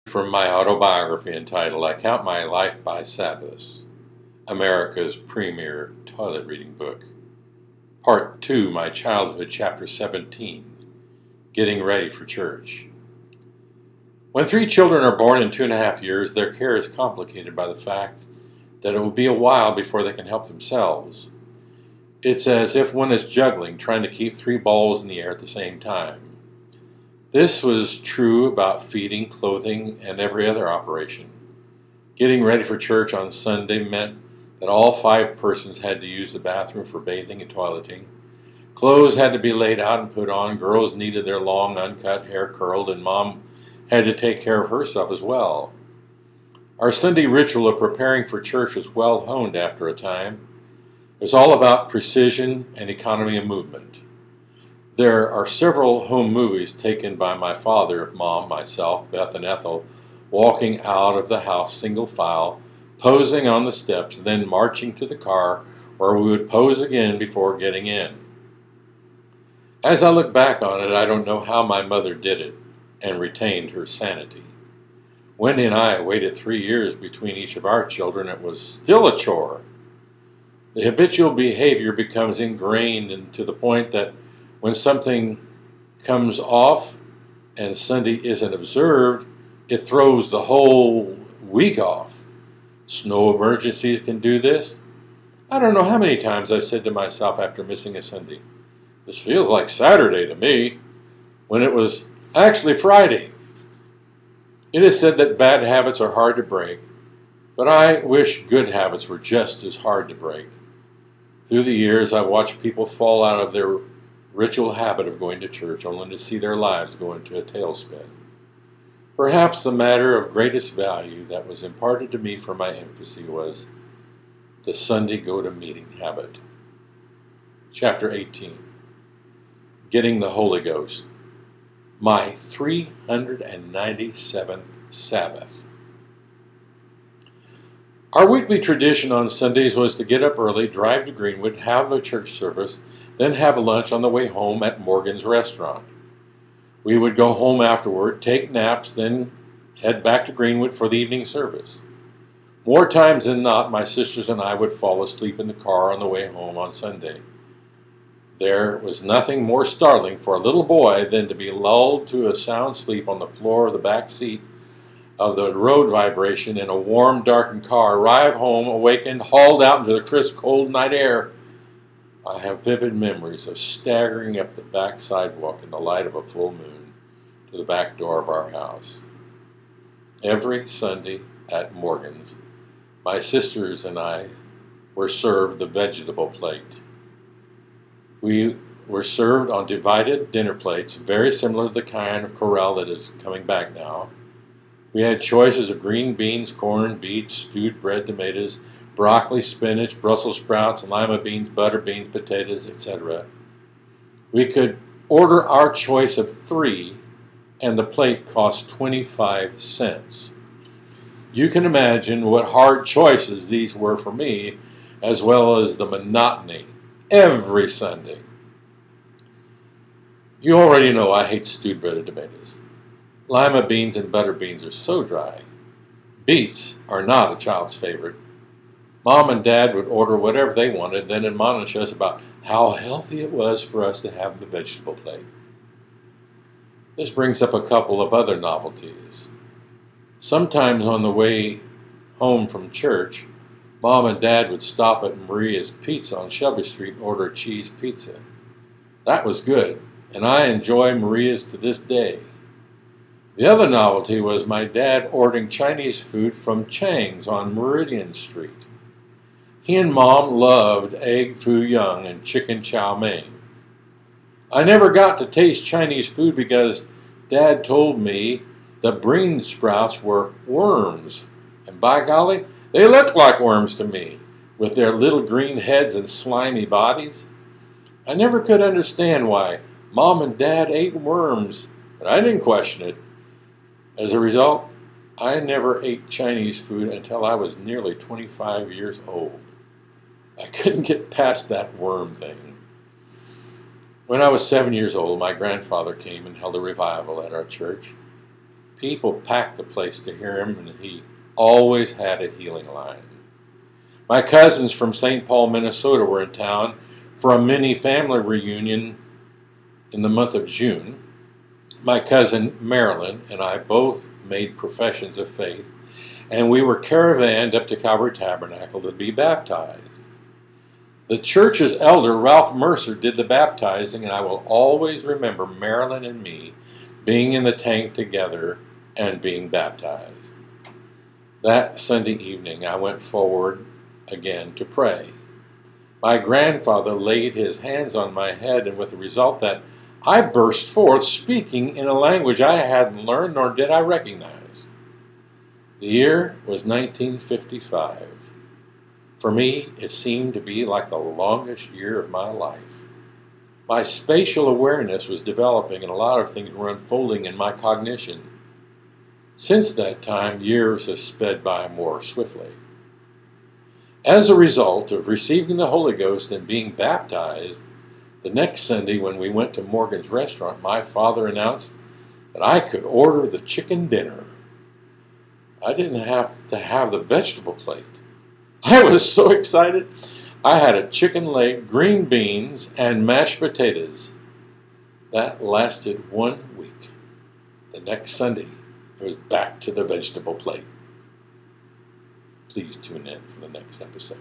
From my autobiography entitled I Count My Life by SABBATHS, America's premier toilet reading book. Part 2, My Childhood, Chapter 17, Getting Ready for Church. When 3 children are born in 2.5 years, their care is complicated by the fact that it will be a while before they can help themselves. It's as if one is juggling, trying to keep 3 balls in the air at the same time. This was true about feeding, clothing, and every other operation. Getting ready for church on Sunday meant that all 5 persons had to use the bathroom for bathing and toileting. Clothes had to be laid out and put on. Girls needed their long, uncut hair curled, and Mom had to take care of herself as well. Our Sunday ritual of preparing for church was well honed after a time. It was all about precision and economy of movement. There are several home movies taken by my father of Mom, myself, Beth, and Ethel walking out of the house single file, posing on the steps, then marching to the car where we would pose again before getting in. As I look back on it, I don't know how my mother did it and retained her sanity. Wendy and I waited 3 years between each of our children. It was still a chore. The habitual behavior becomes ingrained, and to the point that when something comes off and Sunday isn't observed, it throws the whole week off. Snow emergencies can do this. I don't know how many times I've said to myself after missing a Sunday, "This feels like Saturday to me," when it was actually Friday. It is said that bad habits are hard to break, but I wish good habits were just as hard to break. Through the years, I've watched people fall out of their ritual habit of going to church only to see their lives go into a tailspin. Perhaps the matter of greatest value that was imparted to me for my infancy was the Sunday go-to-meeting habit. Chapter 18, Getting the Holy Ghost. My 397th Sabbath. Our weekly tradition on Sundays was to get up early, drive to Greenwood, have a church service, then have lunch on the way home at Morgan's restaurant. We would go home afterward, take naps, then head back to Greenwood for the evening service. More times than not, my sisters and I would fall asleep in the car on the way home on Sunday. There was nothing more startling for a little boy than to be lulled to a sound sleep on the floor of the back seat of the road vibration in a warm, darkened car, arrive home, awakened, hauled out into the crisp, cold night air. I have vivid memories of staggering up the back sidewalk in the light of a full moon to the back door of our house. Every Sunday at Morgan's, my sisters and I were served the vegetable plate. We were served on divided dinner plates, very similar to the kind of corral that is coming back now. We had choices of green beans, corn, beets, stewed bread, tomatoes, broccoli, spinach, Brussels sprouts, lima beans, butter beans, potatoes, etc. We could order our choice of 3, and the plate cost 25 cents. You can imagine what hard choices these were for me, as well as the monotony every Sunday. You already know I hate stewed bread and tomatoes. Lima beans and butter beans are so dry. Beets are not a child's favorite. Mom and Dad would order whatever they wanted, then admonish us about how healthy it was for us to have the vegetable plate. This brings up a couple of other novelties. Sometimes on the way home from church, Mom and Dad would stop at Maria's Pizza on Shelby Street and order a cheese pizza. That was good, and I enjoy Maria's to this day. The other novelty was my dad ordering Chinese food from Chang's on Meridian Street. He and Mom loved egg foo young and chicken chow mein. I never got to taste Chinese food because Dad told me the bean sprouts were worms, and by golly, they looked like worms to me, with their little green heads and slimy bodies. I never could understand why Mom and Dad ate worms, but I didn't question it. As a result, I never ate Chinese food until I was nearly 25 years old. I couldn't get past that worm thing. When I was 7 years old, my grandfather came and held a revival at our church. People packed the place to hear him, and he always had a healing line. My cousins from St. Paul, Minnesota were in town for a mini family reunion in the month of June. My cousin Marilyn and I both made professions of faith, and we were caravanned up to Calvary Tabernacle to be baptized. The church's elder, Ralph Mercer, did the baptizing, and I will always remember Marilyn and me being in the tank together and being baptized. That Sunday evening, I went forward again to pray. My grandfather laid his hands on my head, and with the result that I burst forth speaking in a language I hadn't learned nor did I recognize. The year was 1955. For me, it seemed to be like the longest year of my life. My spatial awareness was developing, and a lot of things were unfolding in my cognition. Since that time, years have sped by more swiftly. As a result of receiving the Holy Ghost and being baptized, the next Sunday when we went to Morgan's restaurant, my father announced that I could order the chicken dinner. I didn't have to have the vegetable plate. I was so excited. I had a chicken leg, green beans, and mashed potatoes. That lasted 1 week. The next Sunday, it was back to the vegetable plate. Please tune in for the next episode.